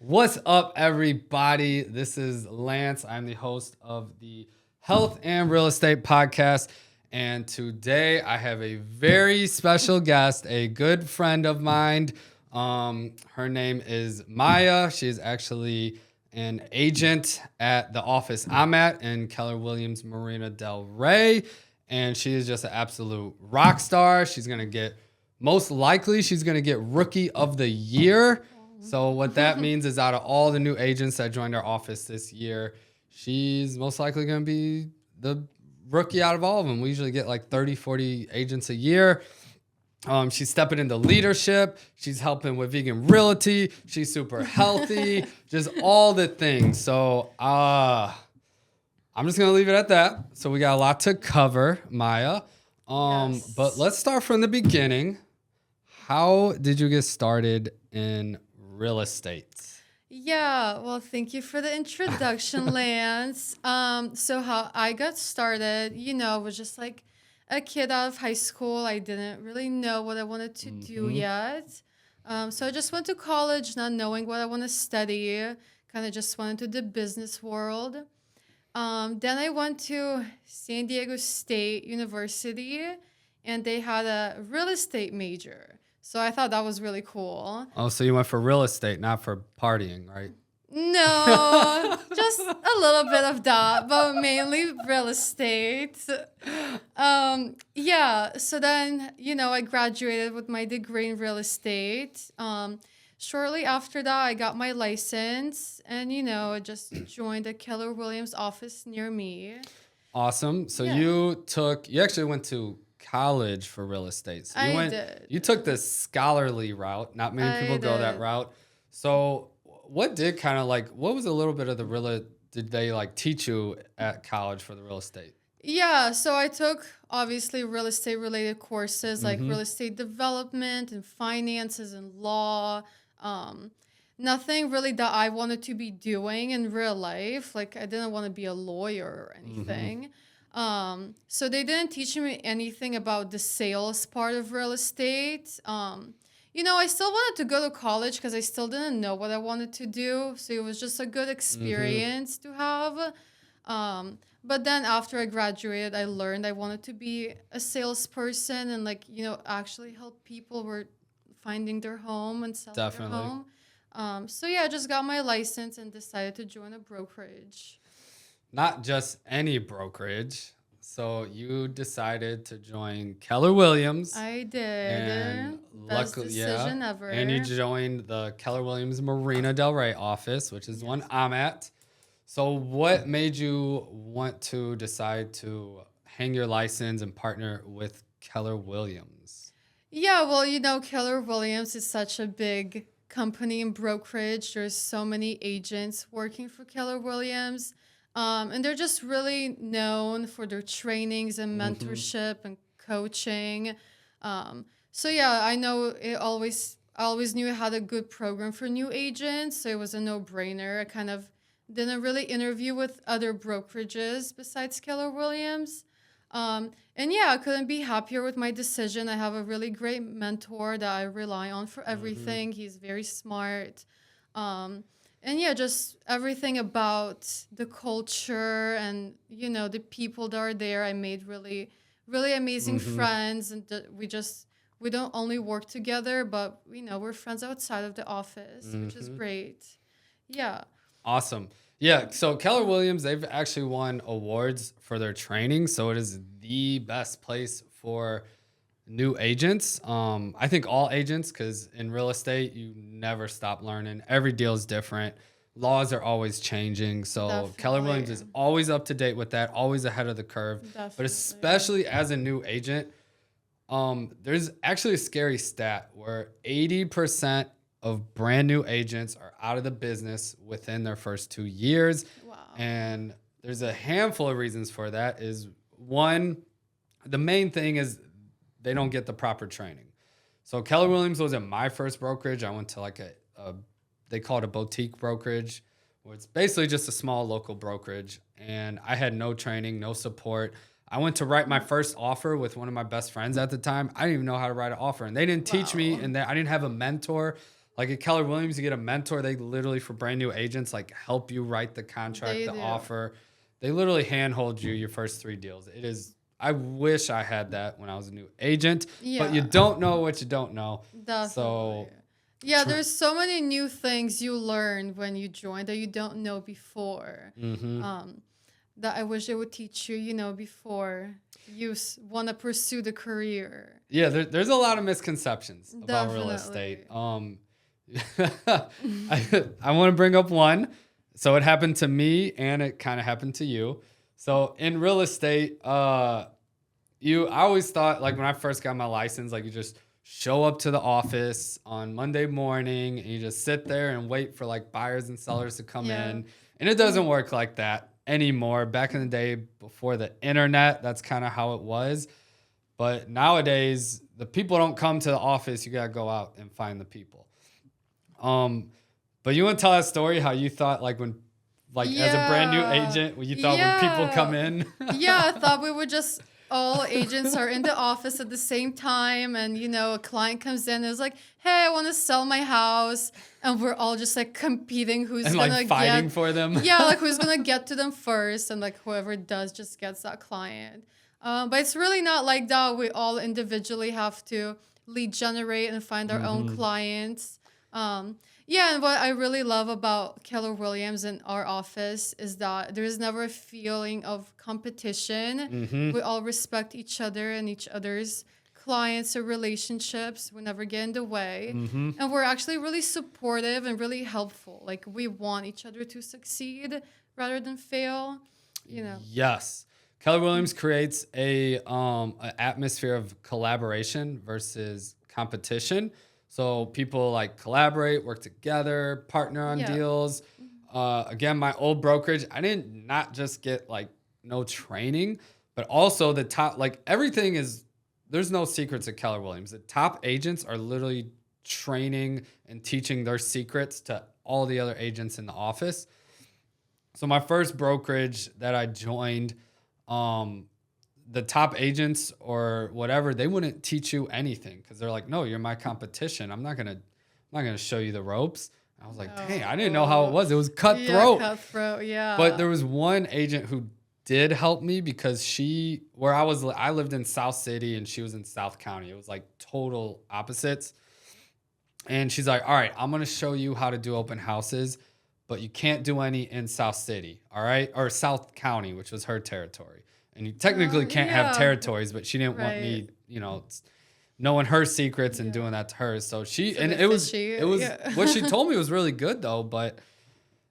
What's up, everybody? This is Lance. I'm the host of the Health and Real Estate Podcast. And today I have a very special guest, a good friend of mine. Her name is Maya. She is actually an agent at the office I'm at in Keller Williams, Marina Del Rey. And she is just an absolute rock star. She's going to get, most likely, she's going to get Rookie of the Year. So what that means is out of all the new agents that joined our office this year, she's most likely going to be the rookie out of all of them. We usually get like 30, 40 agents a year. She's stepping into leadership. She's helping with Vegan Realty. She's super healthy, just all the things. So I'm just going to leave it at that. So we got a lot to cover, Maya. Yes. But let's start from the beginning. How did you get started in real estate? Yeah, well, thank you for the introduction, Lance. So how I got started, was just like a kid out of high school. I didn't really know what I wanted to do yet. So I just went to college, not knowing what I want to study. Kind of just went into the business world. Then I went to San Diego State University, and they had a real estate major. So I thought that was really cool. Oh, so you went for real estate, not for partying, right? No, just a little bit of that, but mainly real estate. Yeah, so then, I graduated with my degree in real estate. Shortly after that, I got my license and, I just joined the Keller Williams office near me. Awesome. So Yeah. you actually went to college for real estate. So I did. You took the scholarly route. Not many people go that did. route. So what was a little bit of did they teach you at college for the real estate? Yeah, so I took obviously real estate related courses like real estate development and finances and law. Nothing really that I wanted to be doing in real life. Like I didn't want to be a lawyer or anything. So they didn't teach me anything about the sales part of real estate. I still wanted to go to college because I still didn't know what I wanted to do. So it was just a good experience to have. But then after I graduated, I learned I wanted to be a salesperson and actually help people who were finding their home and selling Definitely. their home. So yeah, I just got my license and decided to join a brokerage. Not just any brokerage. So you decided to join Keller Williams. I did. And Best decision ever. And you joined the Keller Williams Marina Del Rey office, which is the one I'm at. So what made you want to decide to hang your license and partner with Keller Williams? Yeah, well, Keller Williams is such a big company and brokerage. There's so many agents working for Keller Williams. And they're just really known for their trainings and mentorship and coaching. So yeah, I know I always knew it had a good program for new agents. So it was a no-brainer. I kind of didn't really interview with other brokerages besides Keller Williams. And yeah, I couldn't be happier with my decision. I have a really great mentor that I rely on for everything. He's very smart. And yeah, just everything about the culture and, the people that are there. I made really, really amazing friends. And we don't only work together, but, we're friends outside of the office, which is great. Yeah. Awesome. Yeah, so Keller Williams, they've actually won awards for their training. So it is the best place for new agents. I think all agents, because in real estate, you never stop learning. Every deal is different. Laws are always changing. So Definitely. Keller Williams is always up to date with that, always ahead of the curve. Definitely. But especially as a new agent, there's actually a scary stat where 80% of brand new agents are out of the business within their first 2 years. Wow. And there's a handful of reasons for that. Is one, the main thing is they don't get the proper training. So Keller Williams wasn't my first brokerage. I went to they call it a boutique brokerage, where it's basically just a small local brokerage. And I had no training, no support. I went to write my first offer with one of my best friends at the time. I didn't even know how to write an offer. And they didn't teach me, and I didn't have a mentor. Like at Keller Williams, you get a mentor. They literally, for brand new agents, like help you write the contract, They the do. offer. They literally handhold you your first 3 deals. It is, I wish I had that when I was a new agent, but you Yeah, don't know what you don't know. definitely. So, Yeah, there's so many new things you learn when you join that you don't know before. mhm. Um, that I wish they would teach you, before you want to pursue the career. Yeah, there's a lot of misconceptions about real estate. Definitely. I want to bring up one. So it happened to me and it kind of happened to you. So in real estate, I always thought, like when I first got my license, like you just show up to the office on Monday morning and you just sit there and wait for like buyers and sellers to come Yeah. in. And it doesn't work like that anymore. Back in the day before the internet, that's kind of how it was. But nowadays, the people don't come to the office. You got to go out and find the people. But you want to tell that story, how you thought like when, like as a brand new Yeah. agent, when you thought when people come Yeah. in. Yeah, I thought we would just all agents are in the office at the same time, and a client comes in and is like, "Hey, I want to sell my house," and we're all just like competing who's And gonna like fighting get, for them. yeah, like who's gonna get to them first, and like whoever does just gets that client. But it's really not like that. We all individually have to lead generate and find our own clients. Yeah, and what I really love about Keller Williams and our office is that there's never a feeling of competition. We all respect each other and each other's clients or relationships. We never get in the way. And we're actually really supportive and really helpful. Like we want each other to succeed rather than fail. Yes. Keller Williams creates an atmosphere of collaboration versus competition. So people like collaborate, work together, partner on Yeah. deals. Again, my old brokerage, I didn't not just get like no training, but also the top, like everything is, there's no secrets at Keller Williams. The top agents are literally training and teaching their secrets to all the other agents in the office. So my first brokerage that I joined, the top agents or whatever, they wouldn't teach you anything because they're like, no, you're my competition. I'm not gonna show you the ropes. I was like, dang, I didn't know how it was. It was cutthroat. Yeah, cutthroat, yeah. But there was one agent who did help me because I lived in South City and she was in South County. It was like total opposites. And she's like, all right, I'm gonna show you how to do open houses, but you can't do any in South City, all right? Or South County, which was her territory. And you technically can't have yeah. territories, but she didn't want me, knowing her secrets and doing that to her. So a bit it was fishy, yeah. what she told me was really good though, but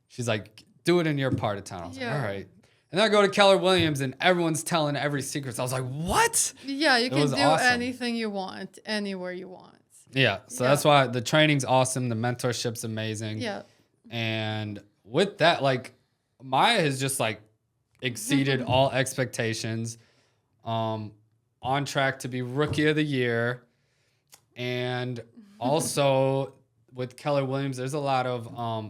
she's like, do it in your part of town. I was like, Yeah. all right. And then I go to Keller Williams and everyone's telling every secret. So I was like, what? Yeah, you can was do awesome. anything you want, anywhere you want. Yeah. So Yeah. that's why the training's awesome. The mentorship's amazing. Yeah. And with that, like Maya has just like exceeded all expectations. On track to be rookie of the year. And also with Keller Williams, there's a lot of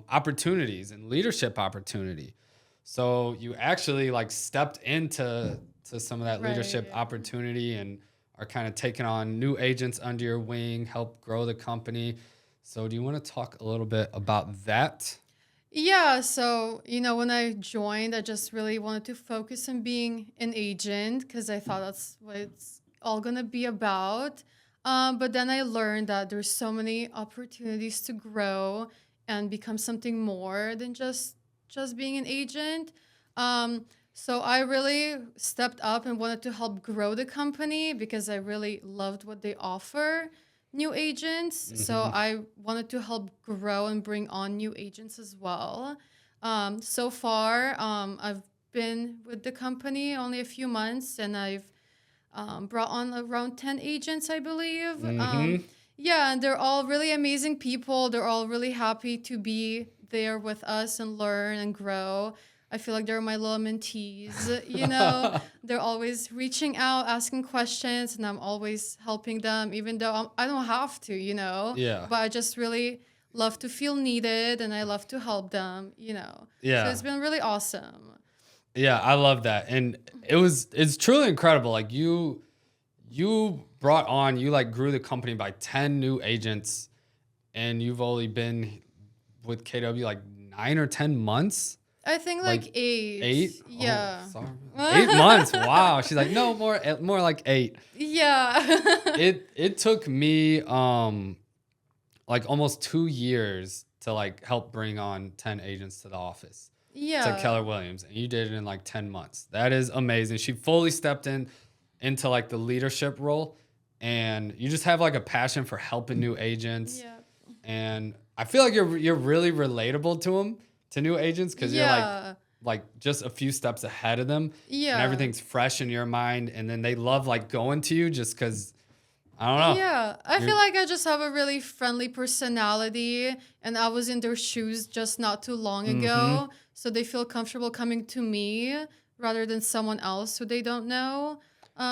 opportunities and leadership opportunity. So you actually like stepped into some of that leadership Right. opportunity and are kind of taking on new agents under your wing, help grow the company. So do you want to talk a little bit about that? Yeah, so when I joined, I just really wanted to focus on being an agent because I thought that's what it's all gonna be about. But then I learned that there's so many opportunities to grow and become something more than just being an agent. So I really stepped up and wanted to help grow the company because I really loved what they offer new agents. So I wanted to help grow and bring on new agents as well. So far, I've been with the company only a few months and I've brought on around 10 agents, I believe. Yeah, and they're all really amazing people. They're all really happy to be there with us and learn and grow. I feel like they're my little mentees. They're always reaching out, asking questions, and I'm always helping them, even though I don't have to, Yeah. But I just really love to feel needed, and I love to help them, Yeah. So it's been really awesome. Yeah, I love that. And it's truly incredible. Like you like grew the company by 10 new agents and you've only been with KW like 9 or 10 months. I think like 8. 8? Yeah. Oh, sorry. 8 months. Wow. She's like, no, more like 8. Yeah. It took me like almost 2 years to like help bring on 10 agents to the office. Yeah. To Keller Williams, and you did it in like 10 months. That is amazing. She fully stepped into like the leadership role, and you just have like a passion for helping new agents. Yeah. And I feel like you're really relatable to new agents, because you're like just a few steps ahead of them. Yeah. And everything's fresh in your mind, and then they love like going to you just because, I don't know. Yeah, I feel like I just have a really friendly personality, and I was in their shoes just not too long ago, so they feel comfortable coming to me rather than someone else who they don't know.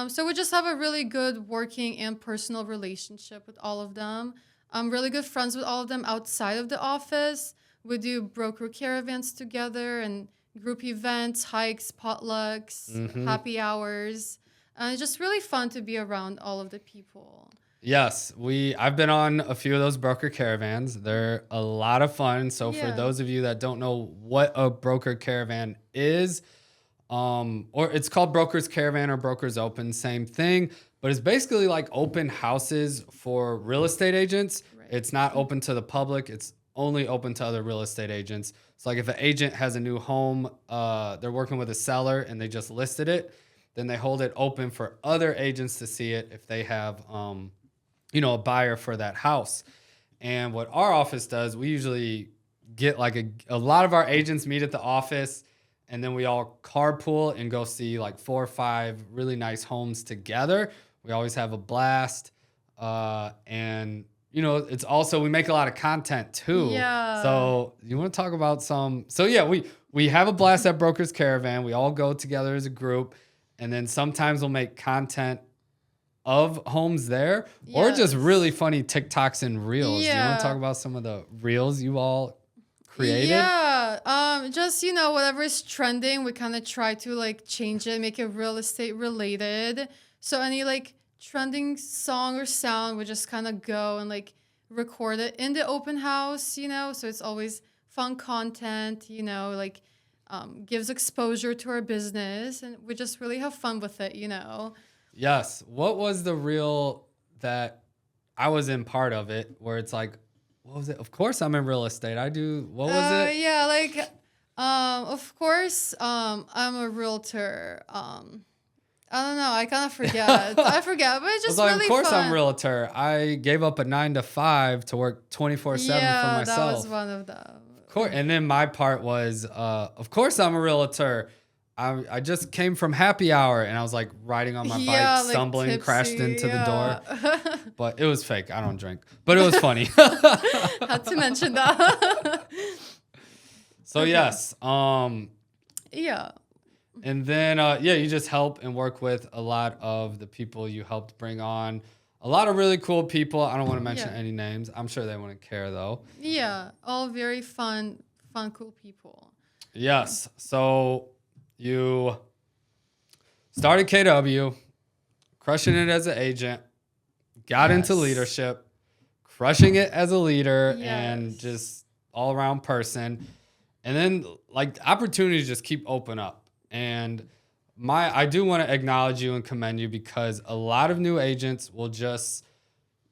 So we just have a really good working and personal relationship with all of them. I'm really good friends with all of them outside of the office. We do broker caravans together and group events, hikes, potlucks, happy hours. It's just really fun to be around all of the people. Yes, I've been on a few of those broker caravans. They're a lot of fun. So for those of you that don't know what a broker caravan is, or it's called Brokers Caravan or Brokers Open, same thing, but it's basically like open houses for real estate agents. Right. It's not open to the public. It's only open to other real estate agents. So like if an agent has a new home, they're working with a seller and they just listed it, then they hold it open for other agents to see it if they have, a buyer for that house. And what our office does, we usually get like a lot of our agents meet at the office, and then we all carpool and go see like 4 or 5 really nice homes together. We always have a blast. And it's also, we make a lot of content too. Yeah. So you want to talk about we have a blast at Brokers Caravan. We all go together as a group. And then sometimes we'll make content of homes there, or just really funny TikToks and reels. Yeah. Do you want to talk about some of the reels you all created? Yeah. Just, whatever is trending, we kind of try to like change it, make it real estate related. So any like trending song or sound, we just kind of go and like record it in the open house, so it's always fun content, gives exposure to our business, and we just really have fun with it, Yes. What was the reel that I was in part of it where it's like, what was it? Of course I'm in real estate. What was it? Yeah, like, of course, I'm a realtor. I don't know. I kind of forget. I forget, but it's just really fun. Of course I'm a realtor. I gave up a 9 to 5 to work 24/7 for myself. Yeah, that was one of them. Of course. And then my part was, of course I'm a realtor. I just came from happy hour, and I was like riding on my bike, stumbling, tipsy, crashed into the door. But it was fake. I don't drink. But it was funny. Had to mention that. So yes. Yeah. And then, you just help and work with a lot of the people you helped bring on. A lot of really cool people. I don't want to mention any names. I'm sure they wouldn't care, though. Yeah, all very fun, cool people. Yes. So you started KW, crushing it as an agent, got into leadership, crushing it as a leader, and just all-around person. And then, like, opportunities just keep opening up. And I do want to acknowledge you and commend you, because a lot of new agents will just,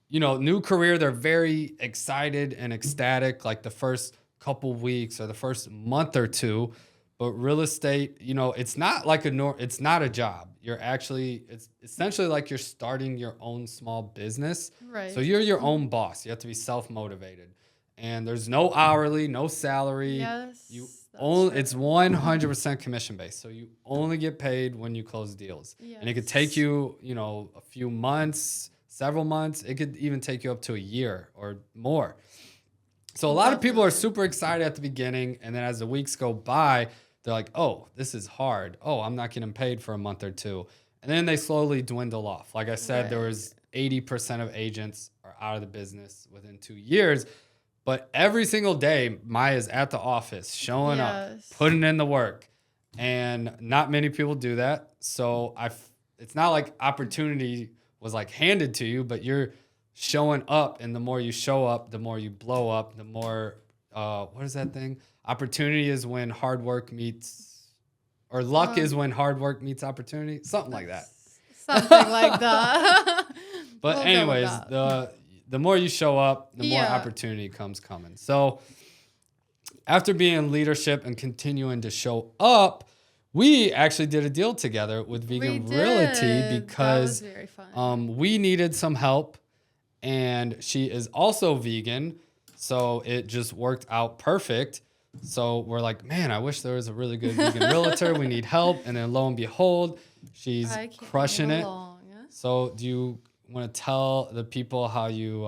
new career, they're very excited and ecstatic like the first couple weeks or the first month or two. But real estate, it's not like it's not a job. It's essentially like you're starting your own small business. Right. So you're your own boss. You have to be self-motivated. And there's no hourly, no salary. Yes. It's 100% commission based. So you only get paid when you close deals. Yes. And it could take you, a few months, several months. It could even take you up to a year or more. So a lot of people are super excited at the beginning. And then as the weeks go by, they're like, oh, this is hard. Oh, I'm not getting paid for a month or two. And then they slowly dwindle off. Like I said, there was 80% of agents are out of the business within 2 years. But every single day, Maya's at the office, showing up, putting in the work. And not many people do that. So it's not like opportunity was like handed to you, but you're showing up, and the more you show up, the more you blow up, the more, what is that thing? Opportunity is when hard work meets, or luck is when hard work meets opportunity. Something like that. Something like that. But We'll go with anyways, that. the more you show up, the more Yeah. opportunity comes coming. So after being in leadership and continuing to show up, we actually did a deal together with Vegan We Realty did. That was because very fun. we needed some help, and she is also vegan, so it just worked out perfect. So we're like, man, I wish there was a really good vegan realtor. We need help. And then lo and behold, she's I came crushing it. along. So do you want to tell the people how you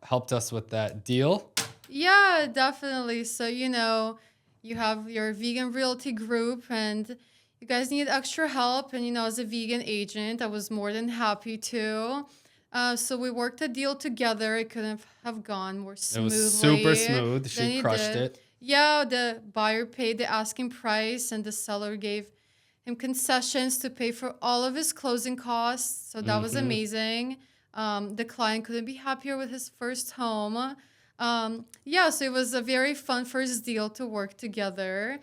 helped us with that deal? Yeah, definitely. So, you have your vegan realty group and you guys need extra help. And, as a vegan agent, I was more than happy to. So we worked a deal together. It couldn't have gone more It smoothly. was super smooth. than She it crushed did. it. Yeah, the buyer paid the asking price and the seller gave him concessions to pay for all of his closing costs. So that was amazing. The client couldn't be happier with his first home. So it was a very fun first deal to work together.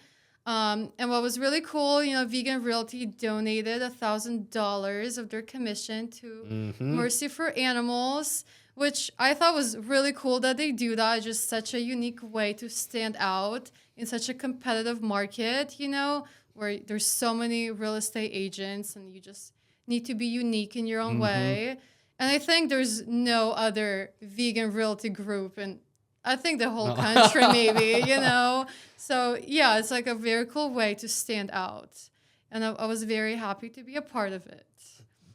And what was really cool, Vegan Realty donated $1,000 of their commission to Mercy for Animals, which I thought was really cool that they do that. It's just such a unique way to stand out in such a competitive market, where there's so many real estate agents and you just need to be unique in your own way. And I think there's no other vegan realty group and I think the whole country maybe, So yeah, it's like a very cool way to stand out. And I was very happy to be a part of it.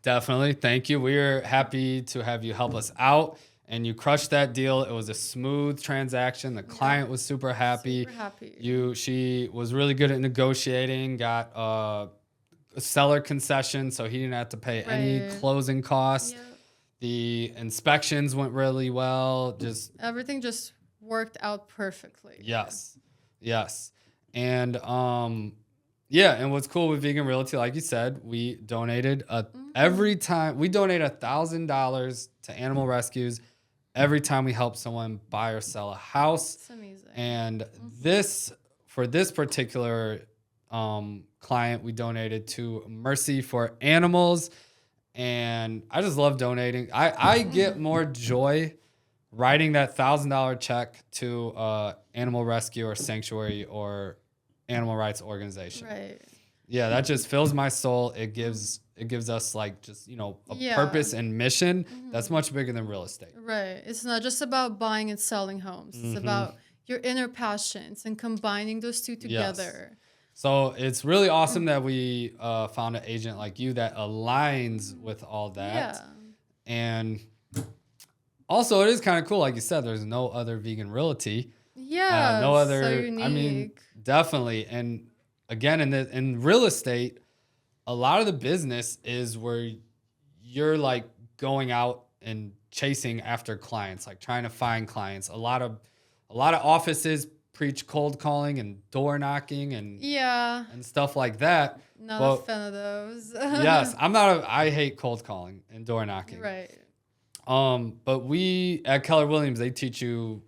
Definitely. Thank you. We're happy to have you help us out. And you crushed that deal. It was a smooth transaction. The client was super happy. Super happy. She was really good at negotiating, got a seller concession, so he didn't have to pay any closing costs. Yep. The inspections went really well. Everything just worked out perfectly. Yes. And and what's cool with Vegan Realty, like you said, we donated every time we donate $1,000 to animal rescues every time we help someone buy or sell a house. It's amazing. And for this particular client, we donated to Mercy for Animals. And I just love donating. I get more joy writing that $1,000 check to animal rescue or sanctuary or animal rights organization. Right. Yeah, that just fills my soul. It gives us like just, a purpose and mission that's much bigger than real estate. Right. It's not just about buying and selling homes. It's about your inner passions and combining those two together. Yes. So it's really awesome that we found an agent like you that aligns with all that. Yeah. And also, it is kind of cool. Like you said, there's no other vegan realty. Yeah. No other. So unique. I mean, definitely. And again, in real estate, a lot of the business is where you're like going out and chasing after clients, like trying to find clients. A lot of offices preach cold calling and door knocking and stuff like that. Not a fan of those. Yes, I hate cold calling and door knocking. Right. But we at Keller Williams, they teach you,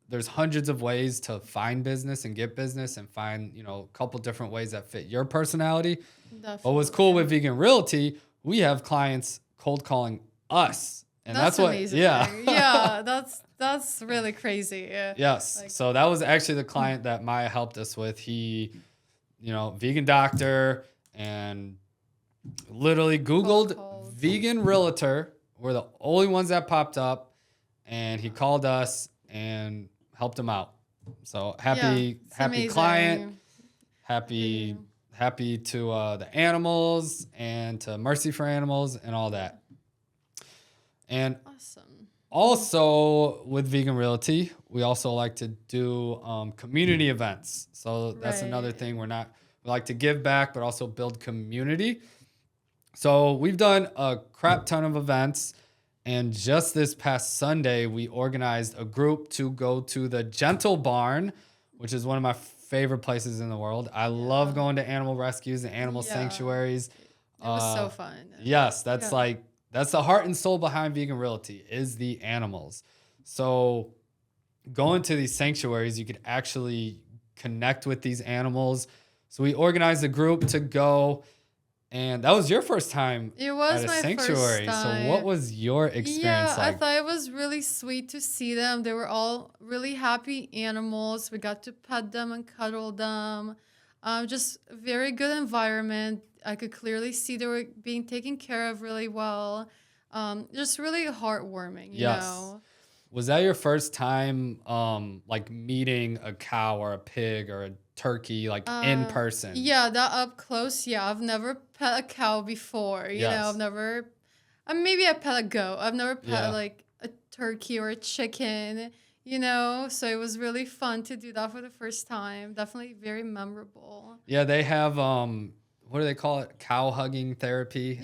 there's hundreds of ways to find business and get business and find, a couple different ways that fit your personality. Definitely. But what's cool with Vegan Realty, we have clients cold calling us. And that's what, amazing. yeah. That's really crazy. Yeah. Yes. So that was actually the client that Maya helped us with. He, vegan doctor, and literally Googled vegan realtor. We're the only ones that popped up, and he called us and helped him out. So happy amazing. client, happy to the animals and to Mercy for Animals and all that. And awesome. Also, with Vegan Realty, we also like to do community events. So that's another thing. We like to give back, but also build community. So we've done a crap ton of events. And just this past Sunday, we organized a group to go to the Gentle Barn, which is one of my favorite places in the world. I love going to animal rescues and animal sanctuaries. It was so fun. Yes, that's like that's the heart and soul behind Vegan Realty is the animals. So going to these sanctuaries, you could actually connect with these animals. So we organized a group to go, and that was your first time It was at a my sanctuary. first time. So what was your experience Yeah, I like? thought it was really sweet to see them. They were all really happy animals. We got to pet them and cuddle them. Just a very good environment. I could clearly see they were being taken care of really well. Just really heartwarming, you Yes. know? Was that your first time like meeting a cow or a pig or a turkey like in person? Yeah, that up close. Yeah, I've never pet a cow before. You know, Yes. I've never. Maybe I pet a goat. I've never pet Yeah. like a turkey or a chicken. You know, so it was really fun to do that for the first time. Definitely very memorable. Yeah, they have what do they call it? Cow hugging therapy at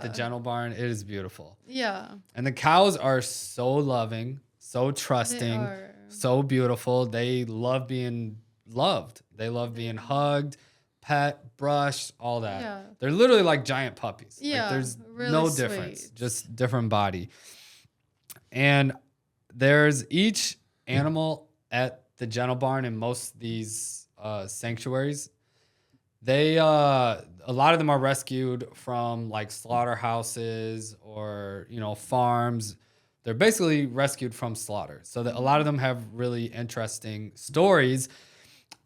the Yeah. Gentle Barn. It is beautiful. Yeah, And the cows are so loving, so they trusting, are. so beautiful. They love being loved. They love being hugged, pet, brushed, all that. Yeah. They're literally like giant puppies. Yeah, Like there's really no difference, sweet. just different body. And there's each animal at the Gentle Barn in most of these sanctuaries. They a lot of them are rescued from like slaughterhouses or farms. They're basically rescued from slaughter. So that a lot of them have really interesting stories.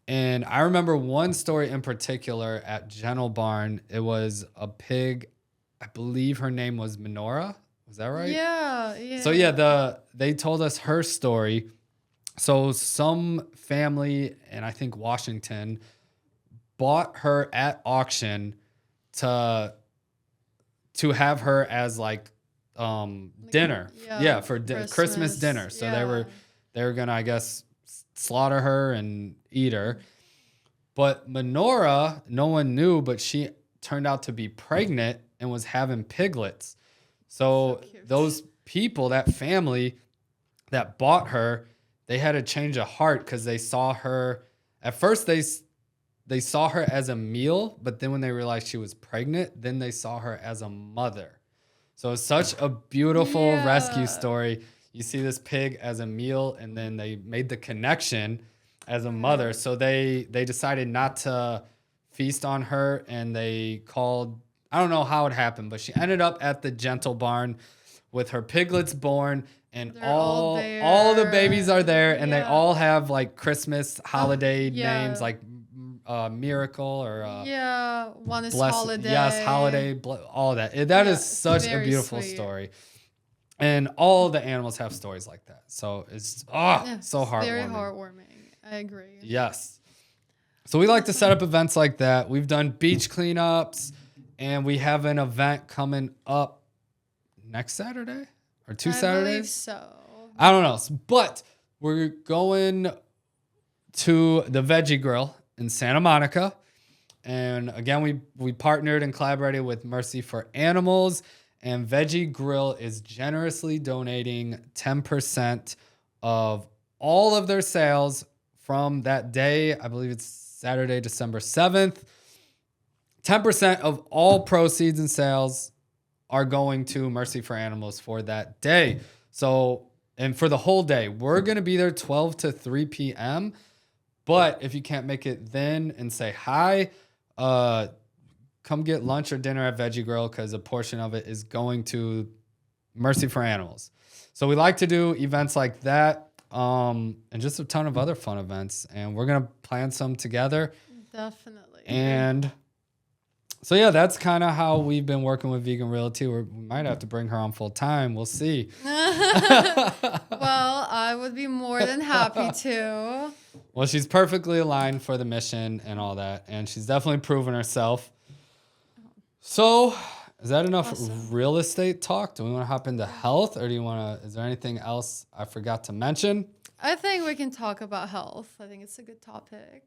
And I remember one story in particular at Gentle Barn. It was a pig. I believe her name was Menorah. Was that right? Yeah, yeah. So yeah, they told us her story. So some family in I think Washington bought her at auction to have her as like dinner. Yeah, for Christmas dinner. So they were gonna, I guess, slaughter her and eat her. But Menorah, no one knew, but she turned out to be pregnant and was having piglets. So cute. those people, that family that bought her, they had a change of heart because they saw her. At first, they saw her as a meal, but then when they realized she was pregnant, then they saw her as a mother. So it's such a beautiful rescue story. You see this pig as a meal, and then they made the connection as a mother. So they decided not to feast on her, and they called, I don't know how it happened, but she ended up at the Gentle Barn with her piglets born, and They're all all the babies are there, and they Yeah. all have like Christmas holiday yeah. names like Miracle or Yeah, one is Blessed. holiday. Yes, holiday, all that. That is Yeah, such a very beautiful sweet. story. And all the animals have stories like that. So it's Yeah, so it's heartwarming. Very heartwarming. I agree. Yes. So we like to set up events like that. We've done beach cleanups, and we have an event coming up next Saturday or two I Saturdays. believe so. I don't know. But we're going to the Veggie Grill in Santa Monica. And again, we partnered and collaborated with Mercy for Animals. And Veggie Grill is generously donating 10% of all of their sales from that day. I believe it's Saturday, December 7th. 10% of all proceeds and sales are going to Mercy for Animals for that day. So, and for the whole day, we're going to be there 12 to 3 p.m. But if you can't make it then and say hi, come get lunch or dinner at Veggie Grill because a portion of it is going to Mercy for Animals. So we like to do events like that and just a ton of other fun events. And we're going to plan some together. Definitely. And so, yeah, that's kind of how we've been working with Vegan Realty. We might have to bring her on full time. We'll see. Well, I would be more than happy to. Well, she's perfectly aligned for the mission and all that. And she's definitely proven herself. So is that enough real estate talk? Do we want to hop into health, or is there anything else I forgot to mention? I think we can talk about health. I think it's a good topic.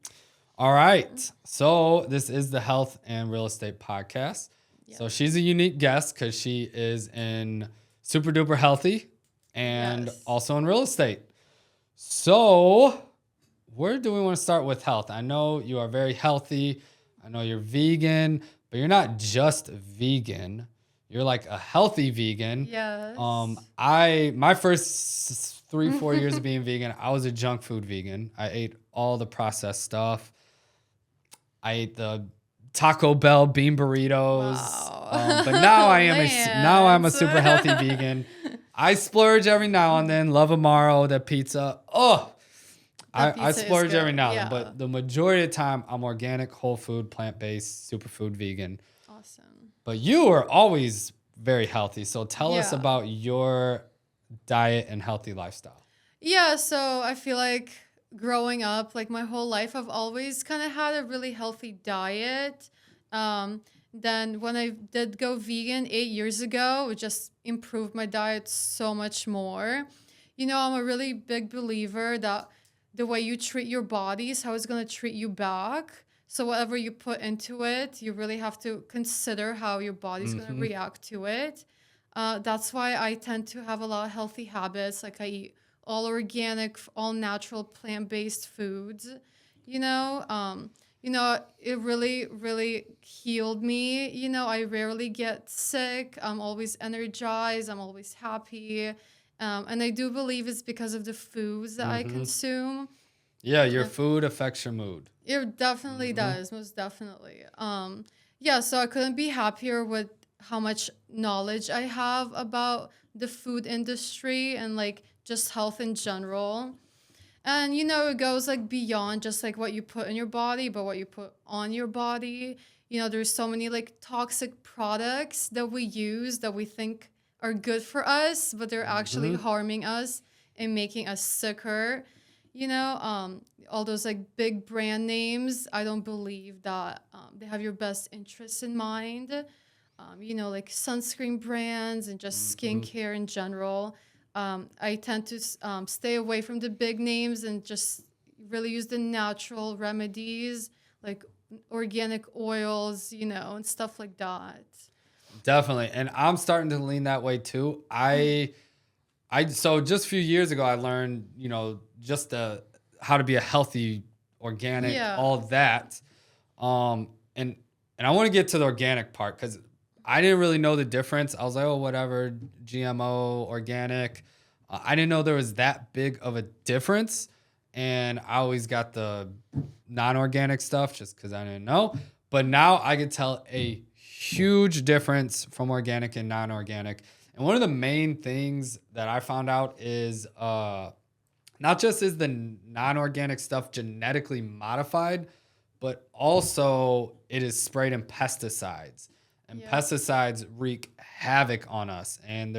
All right. So this is the Health and Real Estate Podcast. Yeah. So she's a unique guest because she is in super duper healthy and Yes. also in real estate. So where do we want to start with health? I know you are very healthy. I know you're vegan, but you're not just vegan. you're like a healthy vegan. Yes. My first 3-4 years of being vegan, I was a junk food vegan. I ate all the processed stuff. I ate the Taco Bell bean burritos. Wow. But now I'm a Lance. super healthy vegan. I splurge every now and then. Love Amaro, that pizza. Oh, That I pizza is splurge every good, now and yeah. then. But the majority of the time, I'm organic, whole food, plant-based, superfood vegan. Awesome. But you are always very healthy. So tell us Yeah. about your diet and healthy lifestyle. Yeah, so I feel like growing up, like my whole life, I've always kind of had a really healthy diet. Then when I did go vegan 8 years ago, it just improved my diet so much more. You know, I'm a really big believer that the way you treat your body is how it's going to treat you back. So whatever you put into it, you really have to consider how your body's going to react to it. That's why I tend to have a lot of healthy habits. Like I eat all organic, all natural, plant-based foods. It really, really healed me. You know, I rarely get sick. I'm always energized. I'm always happy. And I do believe it's because of the foods that I consume. Yeah, your food affects your mood. It definitely does, most definitely. Yeah, so I couldn't be happier with how much knowledge I have about the food industry and like just health in general. And you know, it goes like beyond just like what you put in your body, but what you put on your body. You know, there's so many like toxic products that we use that we think are good for us, but they're actually harming us and making us sicker. You know, all those like big brand names, I don't believe that they have your best interests in mind. You know, like sunscreen brands and just skincare in general. I tend to stay away from the big names and just really use the natural remedies like organic oils, you know, and stuff like that. Definitely. And I'm starting to lean that way too. So just a few years ago, I learned, you know, just how to be a healthy, organic, all that. And I want to get to the organic part because I didn't really know the difference. I was like, oh, whatever, GMO, organic. I didn't know there was that big of a difference. And I always got the non-organic stuff just because I didn't know. But now I could tell a huge difference from organic and non-organic. And one of the main things that I found out is not just is the non-organic stuff genetically modified, but also it is sprayed in pesticides. And pesticides wreak havoc on us. And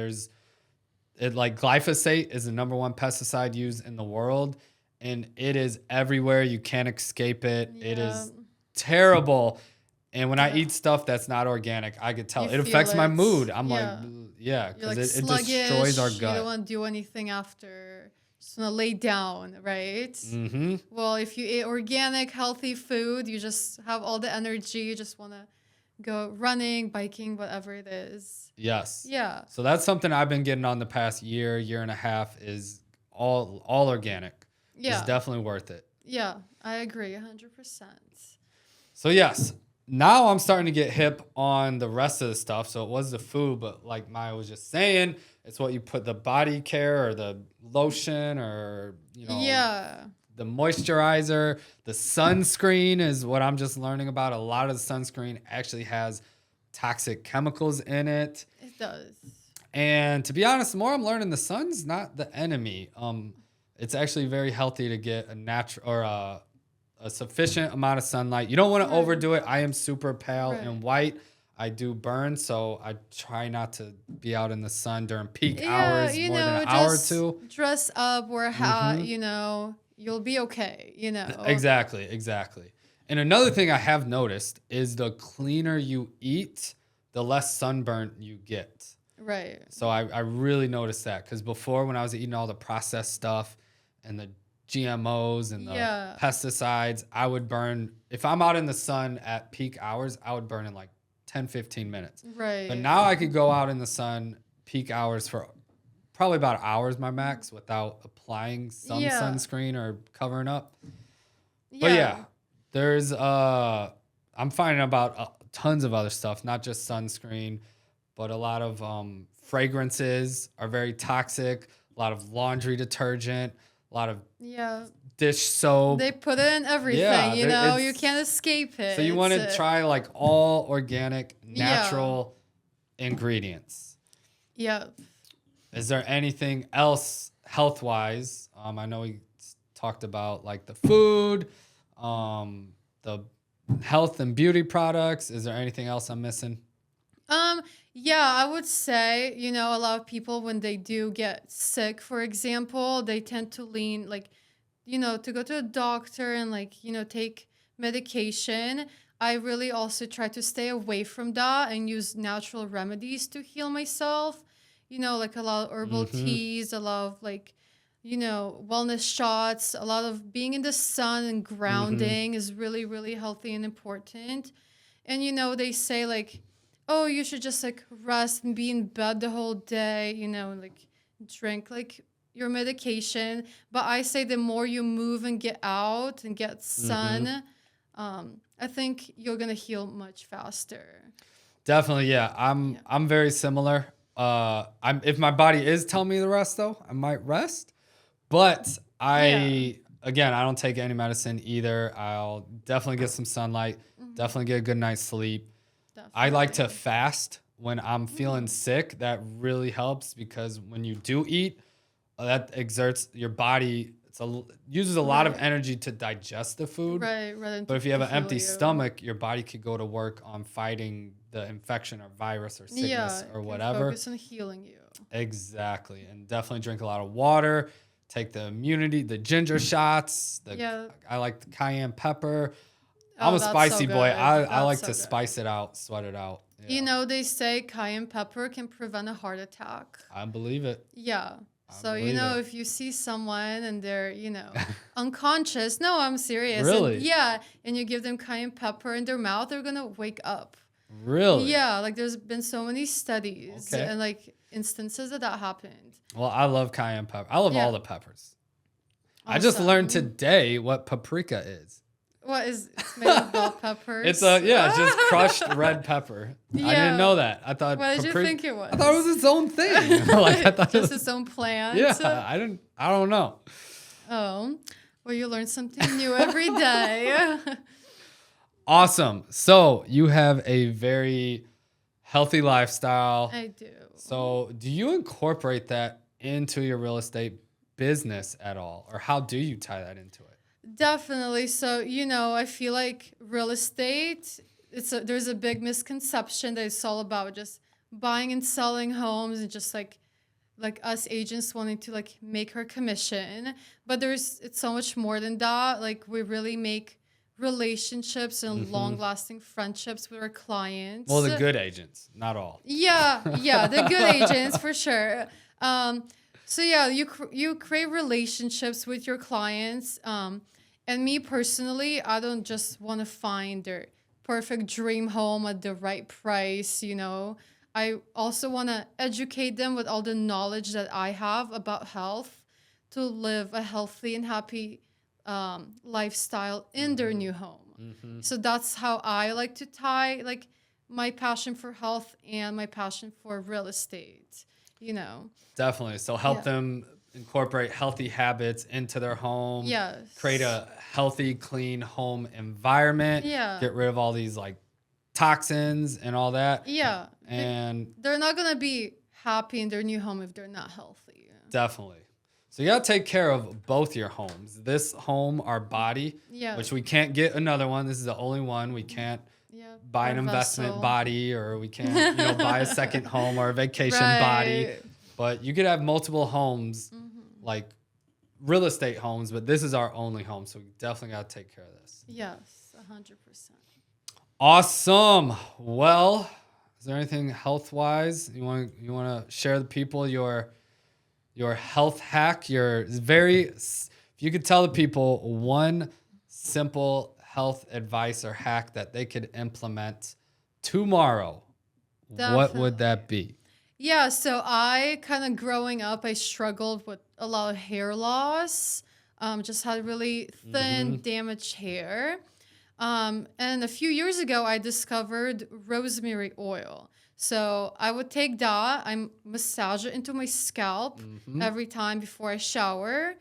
like glyphosate is the number one pesticide used in the world. And it is everywhere. You can't escape it. It is terrible. And when I eat stuff that's not organic, I could tell it affects my mood. I'm like, because it destroys our gut. You don't want to do anything after. Just want to lay down, right? Well, if you eat organic, healthy food, you just have all the energy. You just want to go running, biking, whatever it is. Yes. Yeah. So that's something I've been getting on the past year and a half is all organic. Yeah. It's definitely worth it. Yeah, I agree 100%. So yes, now I'm starting to get hip on the rest of the stuff. So it was the food, but like Maya was just saying, it's what you put the body care or the lotion or, you know, the moisturizer, the sunscreen is what I'm just learning about. A lot of the sunscreen actually has toxic chemicals in it. It does. And to be honest, the more I'm learning, the sun's not the enemy. It's actually very healthy to get a natural or a sufficient amount of sunlight. You don't want to overdo it. I am super pale and white. I do burn, so I try not to be out in the sun during peak hours more than an hour or two. Dress up, wear a hat, you know, you'll be okay, you know. Exactly. And another thing I have noticed is the cleaner you eat, the less sunburn you get. Right. So I really noticed that because before when I was eating all the processed stuff and the GMOs and the pesticides, I would burn. If I'm out in the sun at peak hours, I would burn in like 10, 15 minutes. Right. But now I could go out in the sun peak hours for probably about hours, my max, without applying some sunscreen or covering up. But there's I'm finding about tons of other stuff, not just sunscreen. but a lot of fragrances are very toxic. A lot of laundry detergent, a lot of Yeah. dish soap. They put it in everything, Yeah, you know, you can't escape it. So you want to try like all organic, natural ingredients. Yeah. Is there anything else health-wise? I know we talked about like the food, the health and beauty products. Is there anything else I'm missing? Yeah, I would say, you know, a lot of people when they do get sick, for example, they tend to lean like, you know, to go to a doctor and like, you know, take medication. I really also try to stay away from that and use natural remedies to heal myself. You know, like a lot of herbal teas, a lot of like, you know, wellness shots, a lot of being in the sun and grounding is really, really healthy and important. And, you know, they say like, oh, you should just like rest and be in bed the whole day, you know, and like drink like your medication. But I say the more you move and get out and get sun, I think you're gonna heal much faster. Definitely, yeah. I'm very similar. If my body is telling me to rest though, I might rest. But again, I don't take any medicine either. I'll definitely get some sunlight, definitely get a good night's sleep. I like to fast when I'm feeling sick. That really helps because when you do eat, that exerts your body. Uses a lot of energy to digest the food. Right. But if you have an empty stomach, your body could go to work on fighting the infection or virus or sickness or whatever. Focus on healing you. Exactly. And definitely drink a lot of water. Take the ginger shots. I like the cayenne pepper. I'm a spicy boy. I like to spice it out, sweat it out. Yeah. You know, they say cayenne pepper can prevent a heart attack. I believe it. Yeah. So, you know, if you see someone and they're, you know, unconscious, no, I'm serious. Really? And you give them cayenne pepper in their mouth, they're going to wake up. Really? Yeah. Like there's been so many studies and like instances that happened. Well, I love cayenne pepper. I love all the peppers. Awesome. I just learned today what paprika is. What is it's made of bell peppers? It's just crushed red pepper. Yeah. I didn't know that. I thought. What did you think it was? I thought it was its own thing. I thought just its own plant. Yeah, I don't know. Oh, well, you learn something new every day. Awesome. So you have a very healthy lifestyle. I do. So do you incorporate that into your real estate business at all, or how do you tie that into it? Definitely. So, you know, I feel like real estate, there's a big misconception that it's all about just buying and selling homes and just like us agents wanting to like make our commission. But it's so much more than that. Like we really make relationships and long-lasting friendships with our clients. Well, the good agents, not all. Yeah, the good agents for sure. So yeah, you create relationships with your clients. And me personally, I don't just want to find their perfect dream home at the right price, you know. I also want to educate them with all the knowledge that I have about health to live a healthy and happy lifestyle in their new home. So that's how I like to tie like my passion for health and my passion for real estate, you know. Definitely. So help them incorporate healthy habits into their home. Yes. Create a healthy, clean home environment. Yeah. Get rid of all these like toxins and all that. Yeah. And they're not going to be happy in their new home if they're not healthy. Definitely. So you got to take care of both your homes. This home, our body, which we can't get another one. This is the only one. We can't buy an investment body, or we can't buy a second home or a vacation body. But you could have multiple homes, like real estate homes, but this is our only home. So we definitely got to take care of this. Yes, 100%. Awesome. Well, is there anything health-wise you want to share with the people your health hack? If you could tell the people one simple health advice or hack that they could implement tomorrow, what would that be? Yeah, so I kind of growing up, I struggled with a lot of hair loss. Just had really thin, damaged hair. And a few years ago, I discovered rosemary oil. So I would take that, I massage it into my scalp every time before I shower.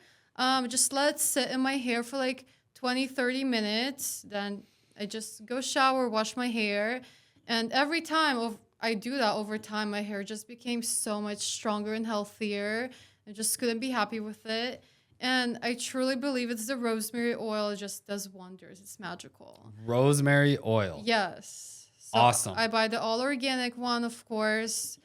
Just let it sit in my hair for like 20, 30 minutes. Then I just go shower, wash my hair. And every time I do that over time, my hair just became so much stronger and healthier. I just couldn't be happy with it. And I truly believe it's the rosemary oil. It just does wonders. It's magical. Rosemary oil. Yes. So Awesome. I buy the all organic one, of course.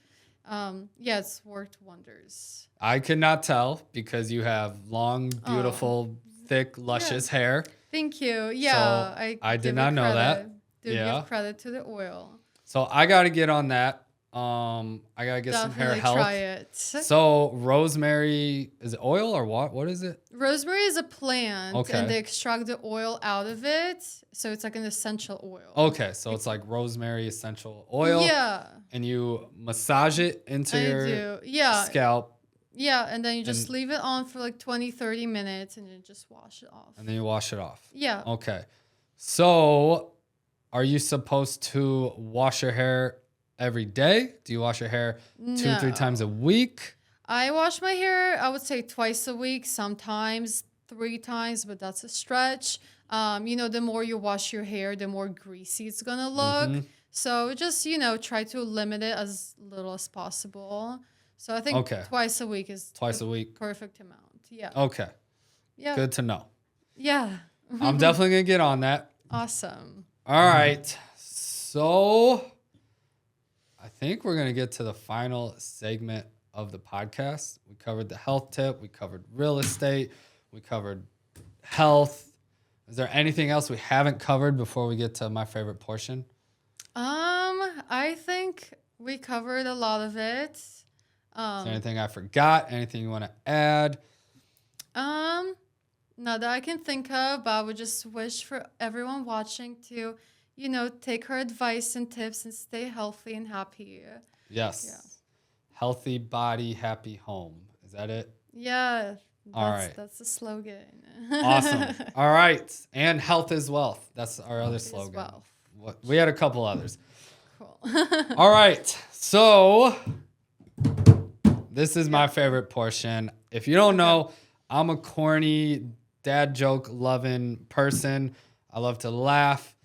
Yeah, it's worked wonders. I could not tell because you have long, beautiful, thick, luscious hair. Thank you. Yeah, So I did not know that. Give credit to the oil. So I got to get on that. I got to get some hair Definitely health. try it. So rosemary, is it oil or what? What is it? Rosemary is a plant, Okay. and they extract the oil out of it. So it's like an essential oil. Okay, so it's like rosemary essential oil. Yeah. And you massage it into your scalp. Yeah, and then you just leave it on for like 20, 30 minutes, and then just wash it off. And then you wash it off. Yeah. Okay. So are you supposed to wash your hair every day? Do you wash your hair 2-3 times a week? I wash my hair, I would say twice a week, sometimes 3 times, but that's a stretch. The more you wash your hair, the more greasy it's going to look. So just, try to limit it as little as possible. So I think twice a week is perfect amount. Yeah. Okay. Yeah. Good to know. Yeah. I'm definitely going to get on that. Awesome. All right. So I think we're going to get to the final segment of the podcast. We covered the health tip. We covered real estate. We covered health. Is there anything else we haven't covered before we get to my favorite portion? I think we covered a lot of it. Is there anything I forgot? Anything you want to add? Not that I can think of, but I would just wish for everyone watching to, take her advice and tips and stay healthy and happy. Yes. Yeah. Healthy body, happy home. Is that it? Yeah. All right. That's the slogan. Awesome. All right. And health is wealth. That's our other slogan. Wealth. We had a couple others. Cool. All right. So this is my favorite portion. If you don't know, I'm a corny dad joke loving person. I love to laugh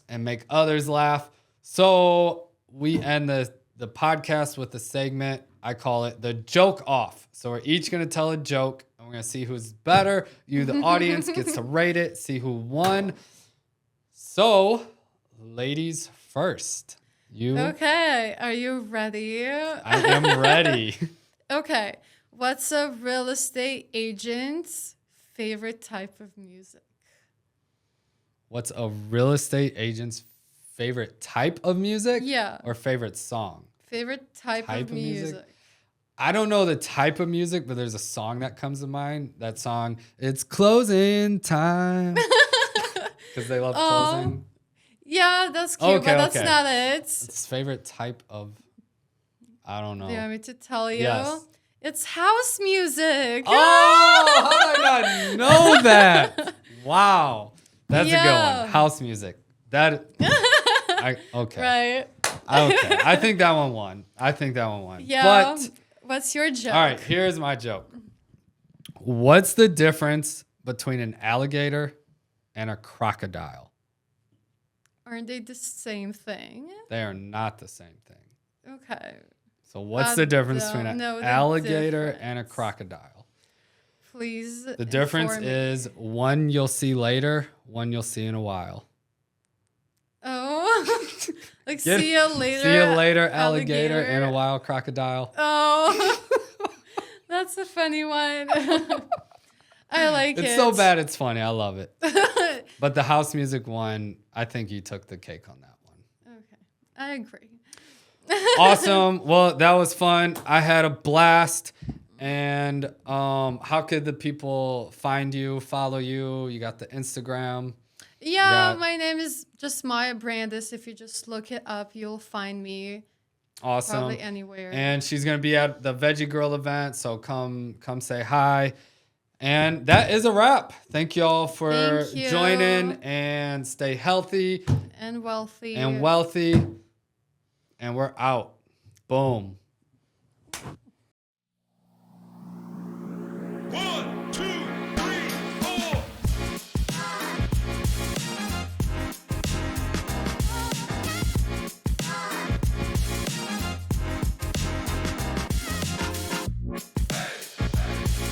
and make others laugh. So we end the podcast with a segment. I call it the joke off. So we're each going to tell a joke, and we're going to see who's better. You, the audience, gets to rate it, see who won. So, ladies first. You. Okay. Are you ready? I am ready. Okay. What's a real estate agent's favorite type of music? What's a real estate agent's favorite type of music? Yeah. Or favorite song? Favorite type of music. I don't know the type of music, but there's a song that comes to mind. That song, it's closing time. Because they love closing. Yeah, that's cute, but that's not it. It's favorite type of, I don't know. Do you want me to tell you? Yes. It's house music. Oh, how did I not know that? Wow. That's a good one. House music. Okay. Right. Okay. I think that one won. Yeah. But what's your joke? all right, here's my joke. What's the difference between an alligator and a crocodile? Aren't they the same thing? They are not the same thing. Okay. So what's the difference between an alligator and a crocodile? Please. The difference is one you'll see later, one you'll see in a while. Oh. Like see you later. See you later, alligator, and a wild crocodile. Oh. That's a funny one. I like it. It's so bad it's funny. I love it. But the house music one, I think you took the cake on that one. Okay. I agree. Awesome. Well, that was fun. I had a blast. And how could the people find you, follow you? You got the Instagram. Yeah, my name is just Maya Brandis. If you just look it up, you'll find me. Awesome. Probably anywhere. And she's going to be at the Veggie Girl event, so come say hi. And that is a wrap. Thank y'all for joining, and stay healthy. And wealthy. and we're out. Boom. 1,